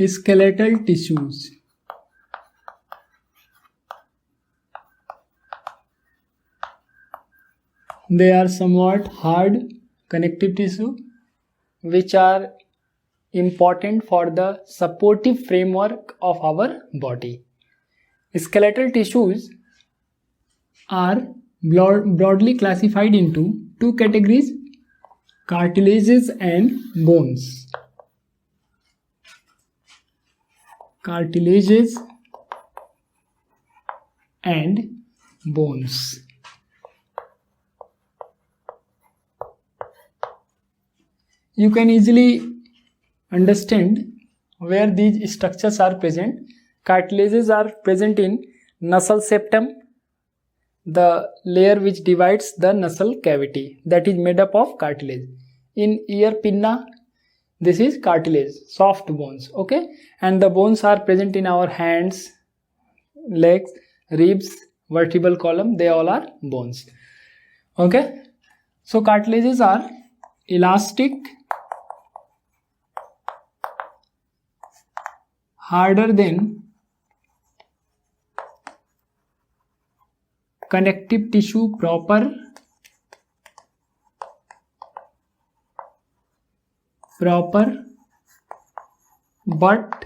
Skeletal tissues. They are somewhat hard connective tissue which are important for the supportive framework of our body. Skeletal tissues are broadly classified into two categories: cartilages and bones. Cartilages and bones. You can easily understand where these structures are present. Cartilages are present in nasal septum, the layer which divides the nasal cavity, that is made up of cartilage. In ear pinna, this is cartilage, soft bones, okay? And the bones are present in our hands, legs, ribs, vertebral column, they all are bones, okay? So cartilages are elastic, harder than connective tissue proper, but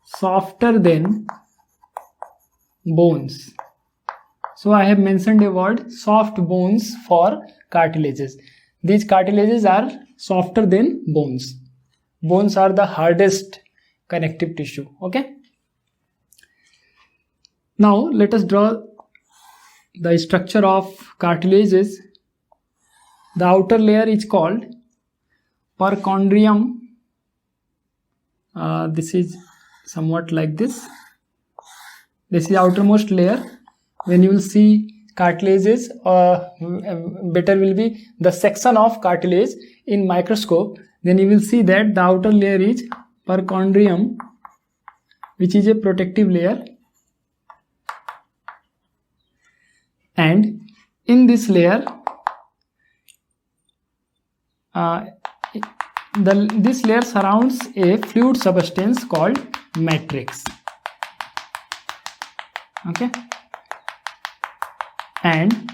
softer than bones. So I have mentioned a word, soft bones, for cartilages. These cartilages are softer than bones. Bones are the hardest connective tissue, okay? Now let us draw the structure of cartilages. The outer layer is called perchondrium. This is somewhat like this. This is outermost layer. When you will see cartilages, better will be the section of cartilage in microscope, then you will see that the outer layer is perchondrium, which is a protective layer, and in this layer this layer surrounds a fluid substance called matrix, okay? And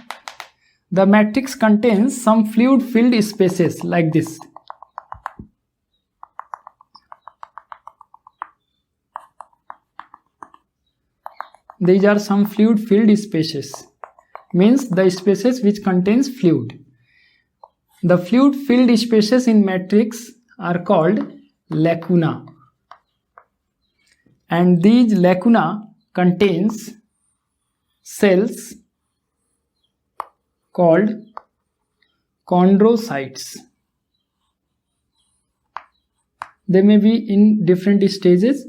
the matrix contains some fluid filled spaces like this. These are some fluid filled spaces, means the spaces which contains fluid. The fluid filled spaces in matrix are called lacuna, and these lacuna contains cells called chondrocytes. They may be in different stages.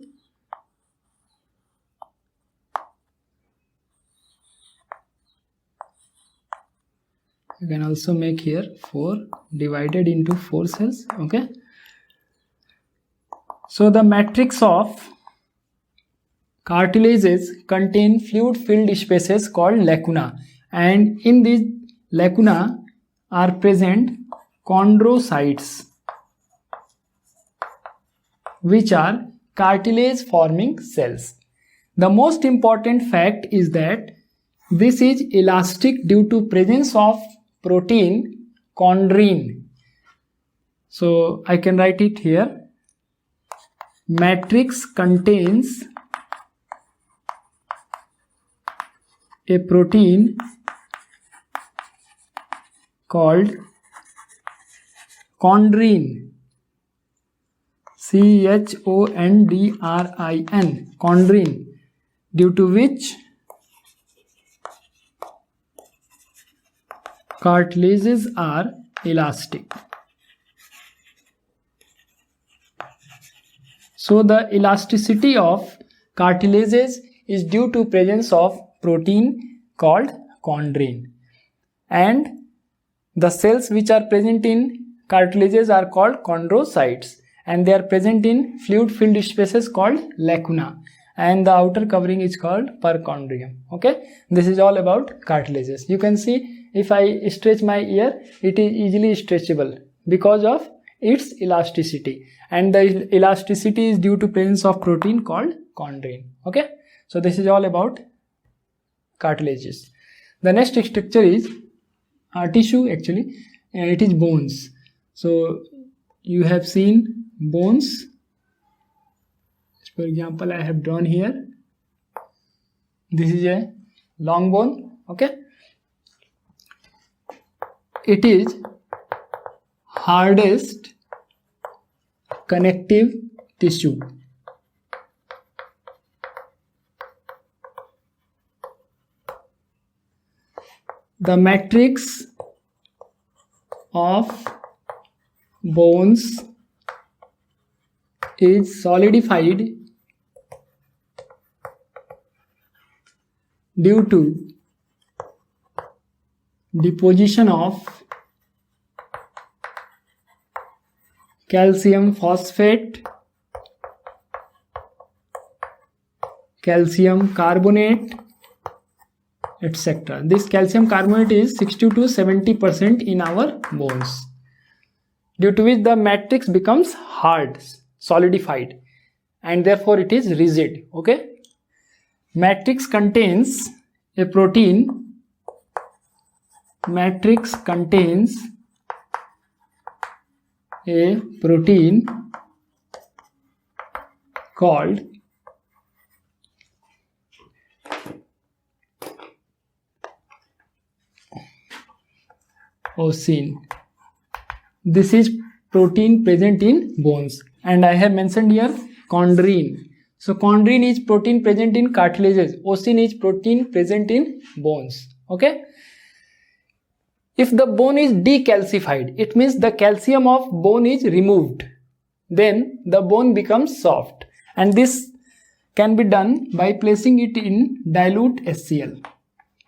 You can also make here 4 divided into 4 cells, okay? So the matrix of cartilages contain fluid filled spaces called lacuna, and in these lacuna are present chondrocytes, which are cartilage forming cells. The most important fact is that this is elastic due to presence of protein chondrin. So I can write it here. Matrix contains a protein called chondrin, chondrin, chondrin, due to which cartilages are elastic. So the elasticity of cartilages is due to presence of protein called chondrin, and the cells which are present in cartilages are called chondrocytes, and they are present in fluid filled spaces called lacuna, and the outer covering is called perchondrium, okay? This is all about cartilages. You can see if I stretch my ear, it is easily stretchable because of its elasticity, and the elasticity is due to presence of protein called chondrin. Okay, so this is all about cartilages. The next structure is tissue. Actually, it is bones. So you have seen bones. For example, I have drawn here. This is a long bone. Okay, it is hardest connective tissue. The matrix of bones is solidified due to deposition of calcium phosphate, calcium carbonate, etc. This calcium carbonate is 60 to 70% in our bones, due to which the matrix becomes hard, solidified, and therefore it is rigid. Okay, matrix contains a protein. Matrix contains a protein called ossin. This is protein present in bones, and I have mentioned here chondrin. So chondrin is protein present in cartilages. Ossin is protein present in bones. Okay. If the bone is decalcified, it means the calcium of bone is removed. Then the bone becomes soft, and this can be done by placing it in dilute HCl.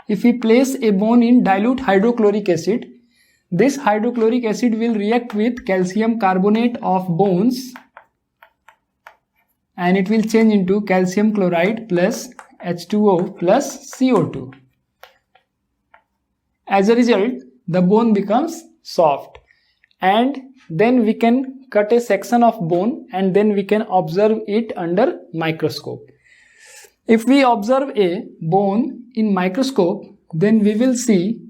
If we place a bone in dilute hydrochloric acid, this hydrochloric acid will react with calcium carbonate of bones, and it will change into calcium chloride plus H2O plus CO2. As a result, the bone becomes soft, and then we can cut a section of bone and then we can observe it under microscope. If we observe a bone in microscope, then we will see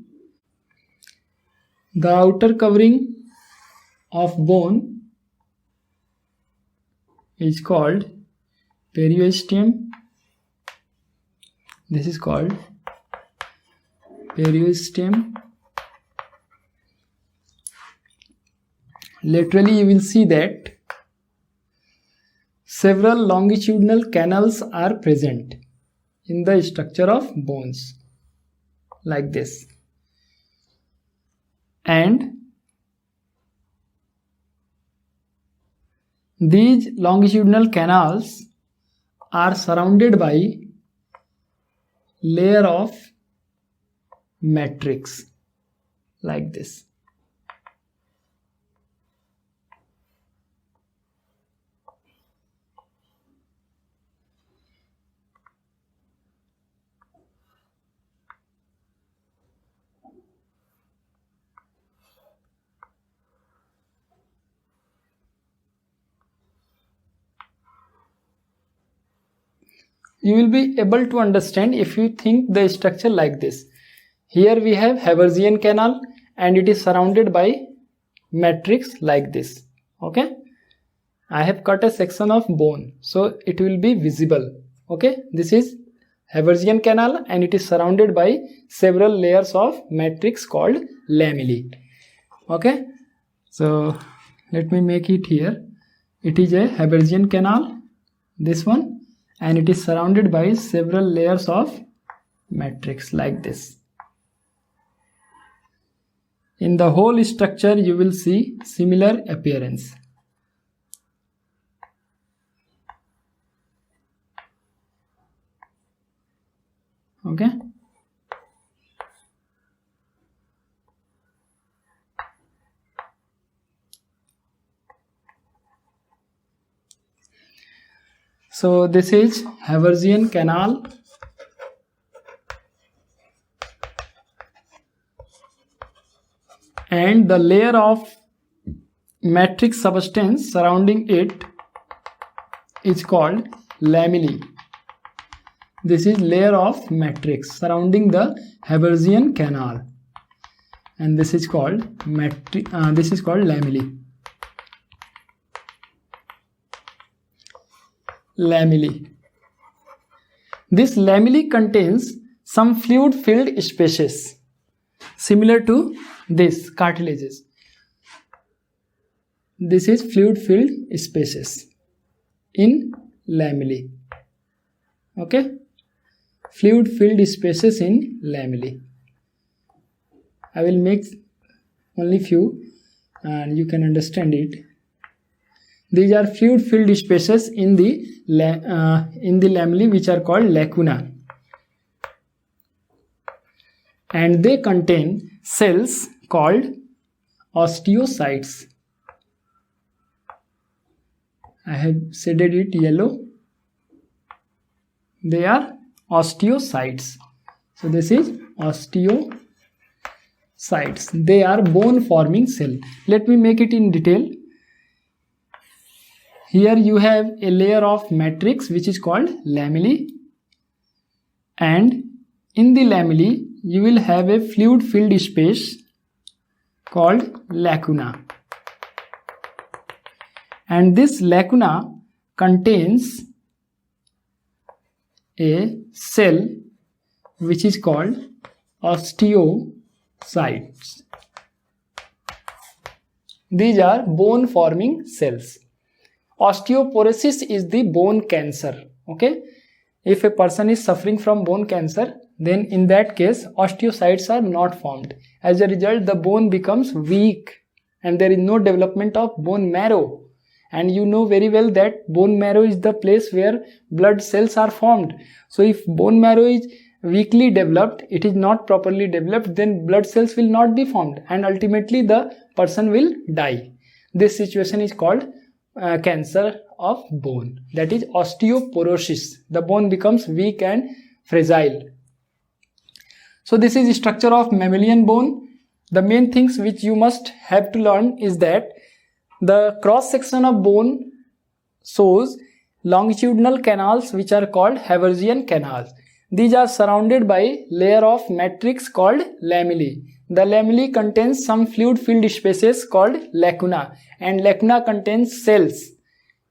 the outer covering of bone is called periosteum. This is called periosteum. Laterally, you will see that several longitudinal canals are present in the structure of bones, like this. And these longitudinal canals are surrounded by layer of matrix, like this. You will be able to understand if you think the structure like this. Here we have Haversian canal, and it is surrounded by matrix like this. Okay, I have cut a section of bone, so it will be visible. Okay, this is Haversian canal, and it is surrounded by several layers of matrix called lamellae. Okay, so let me make it here. It is a Haversian canal, this one, and it is surrounded by several layers of matrix like this. In the whole structure, you will see similar appearance. Okay. So this is Haversian canal. And the layer of matrix substance surrounding it is called lamellae. This is layer of matrix surrounding the Haversian canal, and this is called lamellae. Lamellae. This lamellae contains some fluid-filled spaces similar to this cartilages. This is fluid-filled spaces in lamellae. Okay, fluid-filled spaces in lamellae. I will make only few, and you can understand it. These are fluid-filled spaces in the lamellae, which are called lacuna, and they contain cells called osteocytes. I have shaded it yellow. They are osteocytes. So this is osteocytes. They are bone forming cell. Let me make it in detail. Here you have a layer of matrix which is called lamellae, and in the lamellae you will have a fluid filled space called lacuna, and this lacuna contains a cell which is called osteocytes. These are bone forming cells. Osteoporosis is the bone cancer. Okay, if a person is suffering from bone cancer, then in that case osteocytes are not formed. As a result, the bone becomes weak and there is no development of bone marrow. And you know very well that bone marrow is the place where blood cells are formed. So if bone marrow is weakly developed, it is not properly developed, then blood cells will not be formed and ultimately the person will die. This situation is called cancer of bone, that is osteoporosis. The bone becomes weak and fragile. So this is the structure of mammalian bone. The main things which you must have to learn is that the cross section of bone shows longitudinal canals which are called Haversian canals. These are surrounded by layer of matrix called lamellae. The lamellae contains some fluid filled spaces called lacuna, and lacuna contains cells,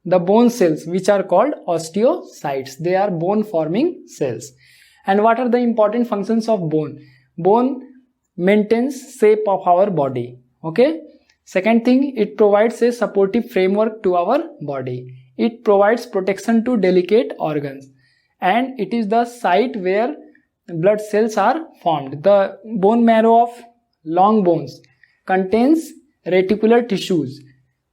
the bone cells, which are called osteocytes. They are bone forming cells. And what are the important functions of bone? Bone maintains shape of our body. Okay. Second thing, it provides a supportive framework to our body. It provides protection to delicate organs, and it is the site where blood cells are formed. The bone marrow of long bones contains reticular tissues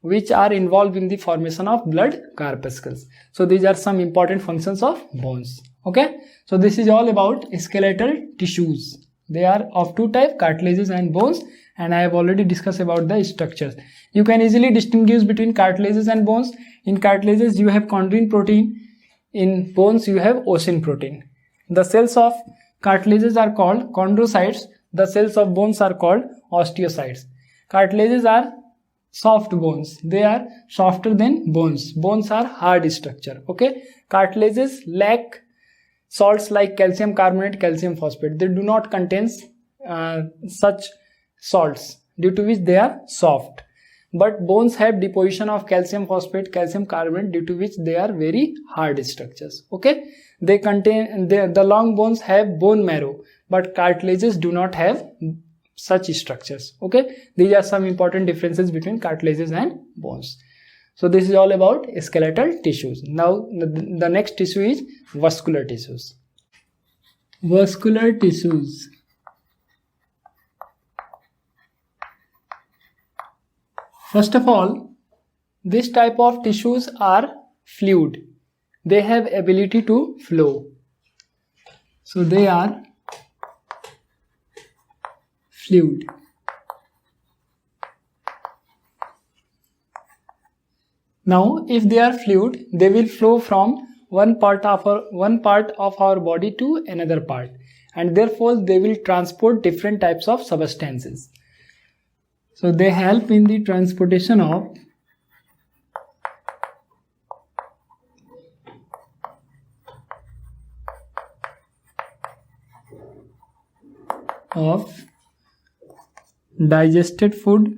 which are involved in the formation of blood corpuscles. So these are some important functions of bones. Okay, so this is all about skeletal tissues. They are of two types, cartilages and bones, and I have already discussed about the structures. You can easily distinguish between cartilages and bones. In cartilages you have chondrine protein, in bones you have ossin protein. The cells of cartilages are called chondrocytes, the cells of bones are called osteocytes. Cartilages are soft bones, they are softer than bones. Bones are hard structure. Okay, cartilages lack salts like calcium carbonate, calcium phosphate. They do not contain such salts, due to which they are soft. But bones have deposition of calcium phosphate, calcium carbonate, due to which they are very hard structures. Okay, they contain the long bones have bone marrow, but cartilages do not have such structures. Okay, these are some important differences between cartilages and bones. So this is all about skeletal tissues. Now the next tissue is vascular tissues. Vascular tissues. First of all, this type of tissues are fluid. They have ability to flow. So they are fluid. Now, if they are fluid, they will flow from one part of our body to another part, and therefore they will transport different types of substances. So they help in the transportation of digested food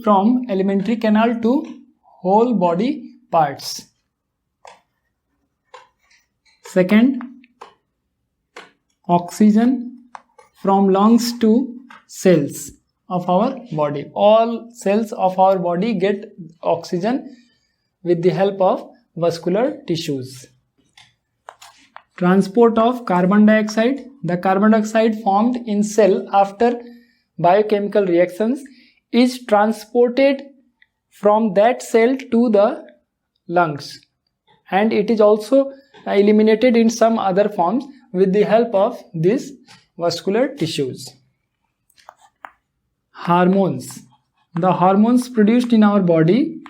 from alimentary canal to whole body parts. Second, oxygen from lungs to cells of our body. All cells of our body get oxygen with the help of vascular tissues. Transport of carbon dioxide. The carbon dioxide formed in cell after biochemical reactions is transported from that cell to the lungs, and it is also eliminated in some other forms with the help of these vascular tissues. Hormones. The hormones produced in our body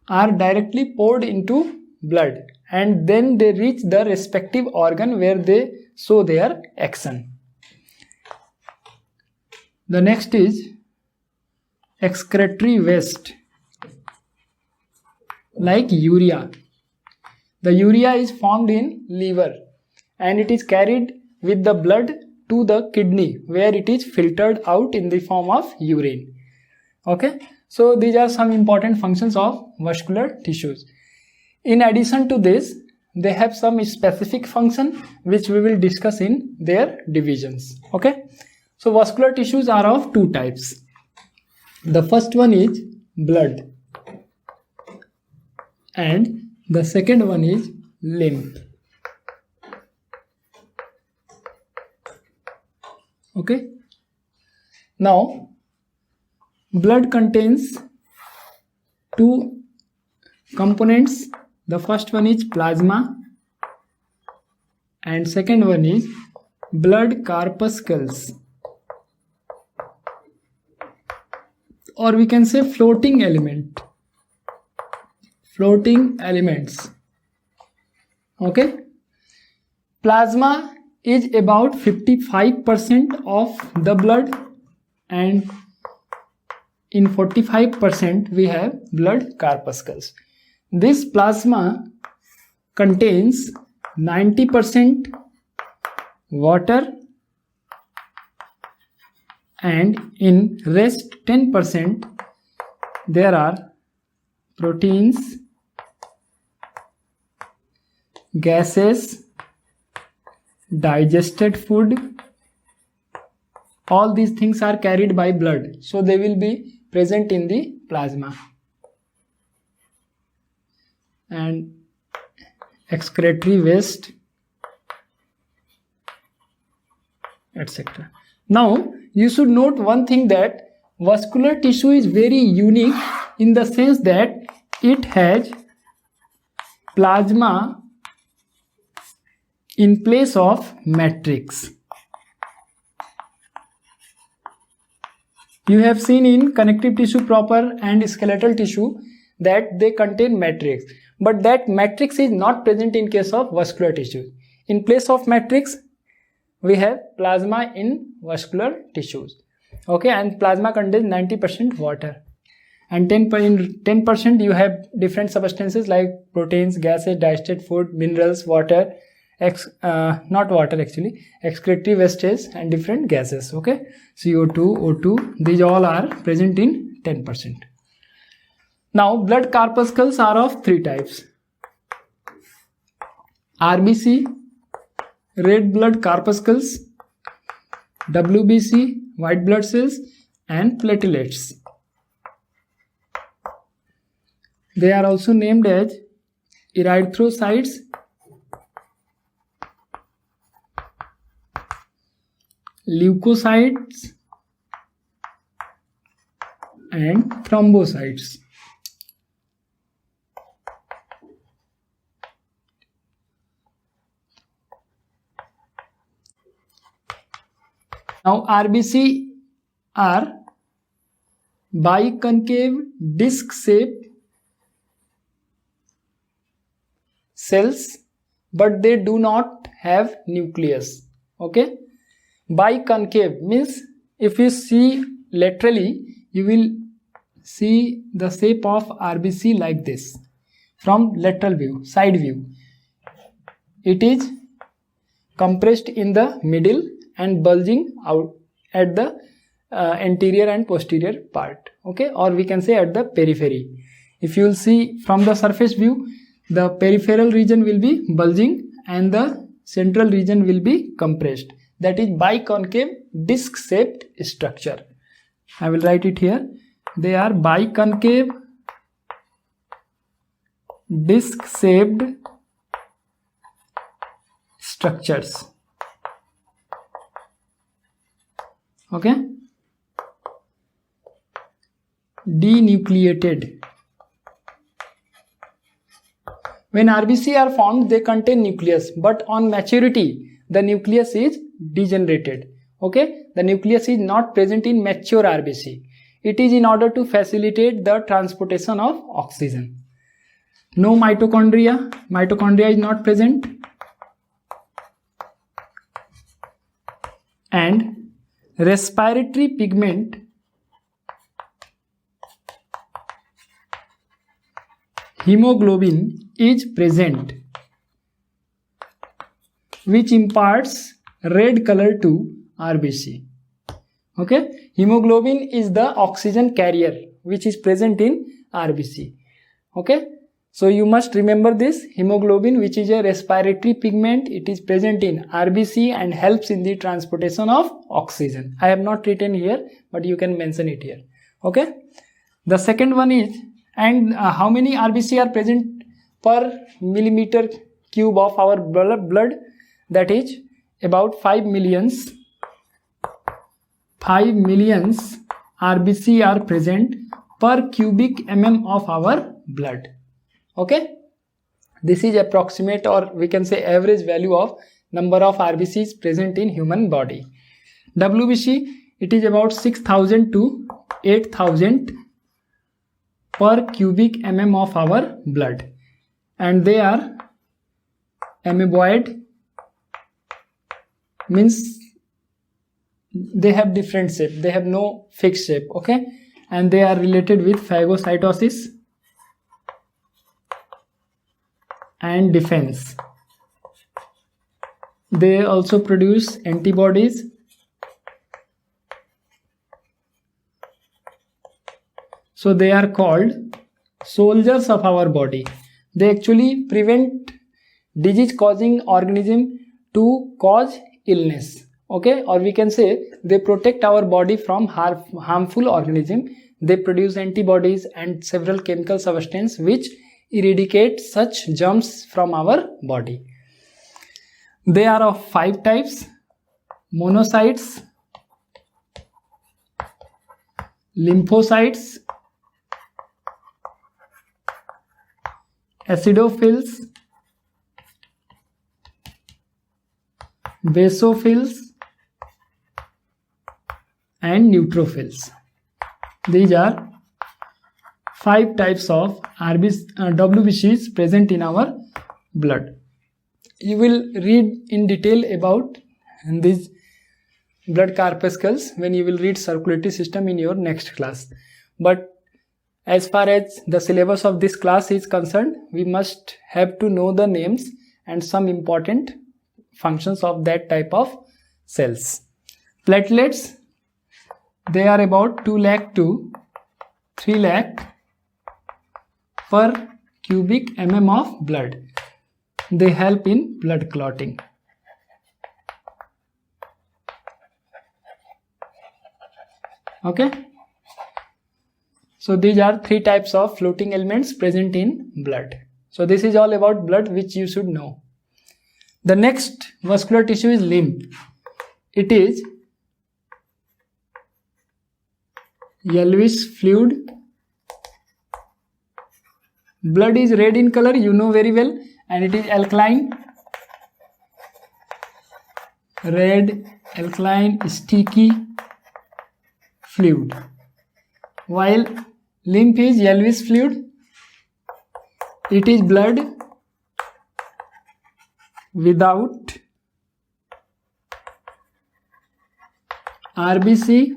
are directly poured into blood, and then they reach the respective organ where they show their action. The next is excretory waste, like urea. The urea is formed in liver and it is carried with the blood to the kidney where it is filtered out in the form of urine. Okay, so these are some important functions of vascular tissues. In addition to this, they have some specific function which we will discuss in their divisions. Okay, so vascular tissues are of two types. The first one is blood and the second one is lymph. Okay, now blood contains two components. The first one is plasma and second one is blood corpuscles, or we can say floating elements. Okay, plasma is about 55% of the blood, and in 45% we have blood corpuscles. This plasma contains 90% water, and in rest 10% there are proteins, gases, digested food. All these things are carried by blood, so they will be present in the plasma. And excretory waste, etc. Now you should note one thing, that vascular tissue is very unique in the sense that it has plasma in place of matrix. You have seen in connective tissue proper and skeletal tissue that they contain matrix, but that matrix is not present in case of vascular tissue. In place of matrix we have plasma in vascular tissues. Okay, and plasma contains 90% water, and 10% you have different substances like proteins, gases, digested food, minerals, water, not water actually, excretory wastes and different gases. Okay, CO2, O2, these all are present in 10%. Now blood corpuscles are of three types: RBC, red blood corpuscles, WBC, white blood cells, and platelets. They are also named as erythrocytes, leukocytes, and thrombocytes. Now RBC are biconcave disc shaped cells, but they do not have nucleus. Okay, Biconcave means if you see laterally, you will see the shape of RBC like this from lateral view, side view. It is compressed in the middle and bulging out at the anterior and posterior part, okay, or we can say at the periphery. If you will see from the surface view, the peripheral region will be bulging and the central region will be compressed. That is biconcave disc shaped structure. I will write it here. They are biconcave disc shaped structures. Okay. Denucleated. When RBC are formed, they contain nucleus, but on maturity, the nucleus is degenerated. Okay, the nucleus is not present in mature RBC. It is in order to facilitate the transportation of oxygen. No mitochondria. Mitochondria is not present. And respiratory pigment hemoglobin is present, which imparts red color to RBC. Okay, hemoglobin is the oxygen carrier which is present in RBC. Okay, so you must remember this hemoglobin, which is a respiratory pigment. It is present in RBC and helps in the transportation of oxygen. I have not written here, but you can mention it here. Okay, the second one is, and how many RBC are present per millimeter cube of our blood? That is about 5 millions. 5 millions RBC are present per cubic mm of our blood. Okay, this is approximate, or we can say average value of number of RBCs present in human body. WBC, it is about 6,000 to 8,000 per cubic mm of our blood, and they are amoeboid, means they have different shape, they have no fixed shape. Okay, and they are related with phagocytosis and defense. They also produce antibodies. So they are called soldiers of our body. They actually prevent disease causing organism to cause illness. Okay, or we can say they protect our body from harmful organism. They produce antibodies and several chemical substances which eradicate such germs from our body. They are of 5 types: monocytes, lymphocytes, acidophils, basophils, and neutrophils. These are 5 types of WBCs present in our blood. You will read in detail about these blood corpuscles when you will read circulatory system in your next class. But as far as the syllabus of this class is concerned, we must have to know the names and some important functions of that type of cells. Platelets, they are about 2 lakh to 3 lakh per cubic mm of blood. They help in blood clotting. Okay, so these are 3 types of floating elements present in blood. So this is all about blood, which you should know. The next vascular tissue is lymph. It is yellowish fluid. Blood is red in color, you know very well, and it is alkaline. Red, alkaline, sticky fluid. While lymph is yellowish fluid, it is blood without RBC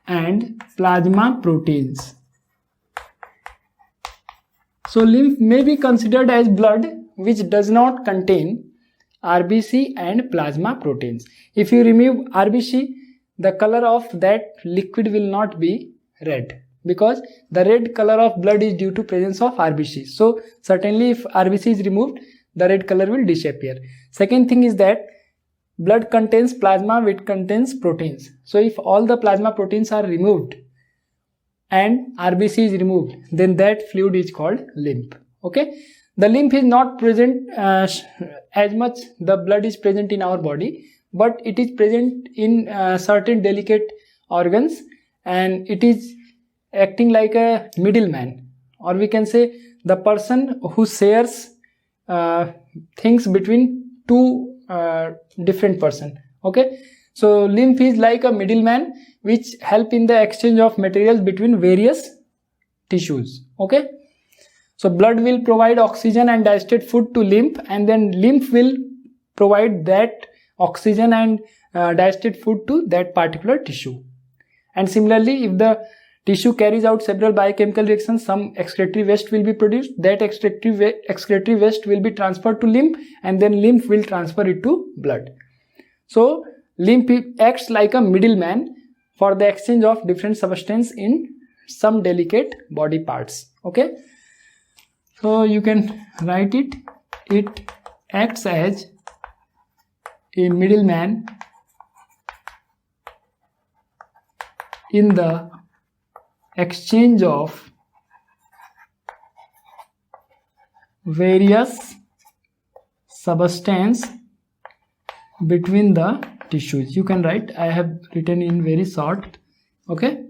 and plasma proteins. So lymph may be considered as blood which does not contain RBC and plasma proteins. If you remove RBC, the color of that liquid will not be red, because the red color of blood is due to presence of RBC. So certainly if RBC is removed, the red color will disappear. Second thing is that blood contains plasma which contains proteins. So if all the plasma proteins are removed and RBC is removed, then that fluid is called lymph. Okay, the lymph is not present as much the blood is present in our body, but it is present in certain delicate organs, and it is acting like a middleman, or we can say the person who shares things between two different person. Okay, so lymph is like a middleman which help in the exchange of materials between various tissues. Okay, so blood will provide oxygen and digested food to lymph, and then lymph will provide that oxygen and digested food to that particular tissue. And similarly, if the tissue carries out several biochemical reactions, some excretory waste will be produced. That excretory waste will be transferred to lymph, and then lymph will transfer it to blood. So lymph acts like a middleman for the exchange of different substances in some delicate body parts. Okay, so you can write it. It acts as a middleman in the exchange of various substances between the tissues. You can write, I have written in very short. Okay,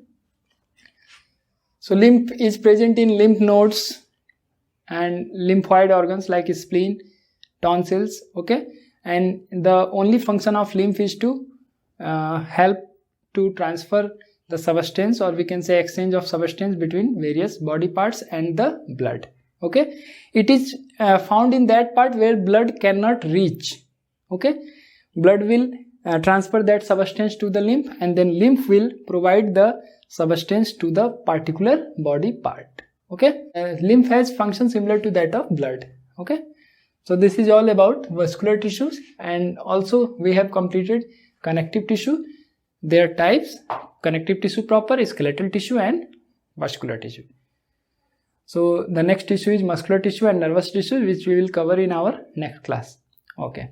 so lymph is present in lymph nodes and lymphoid organs like spleen, tonsils. Okay, and the only function of lymph is to help to transfer the substance, or we can say exchange of substance between various body parts and the blood. Okay, it is found in that part where blood cannot reach. Okay, blood will transfer that substance to the lymph, and then lymph will provide the substance to the particular body part. Okay, lymph has function similar to that of blood. Okay, so this is all about vascular tissues, and also we have completed connective tissue. Their types: connective tissue proper, skeletal tissue, and vascular tissue. So the next tissue is muscular tissue and nervous tissue, which we will cover in our next class. Okay.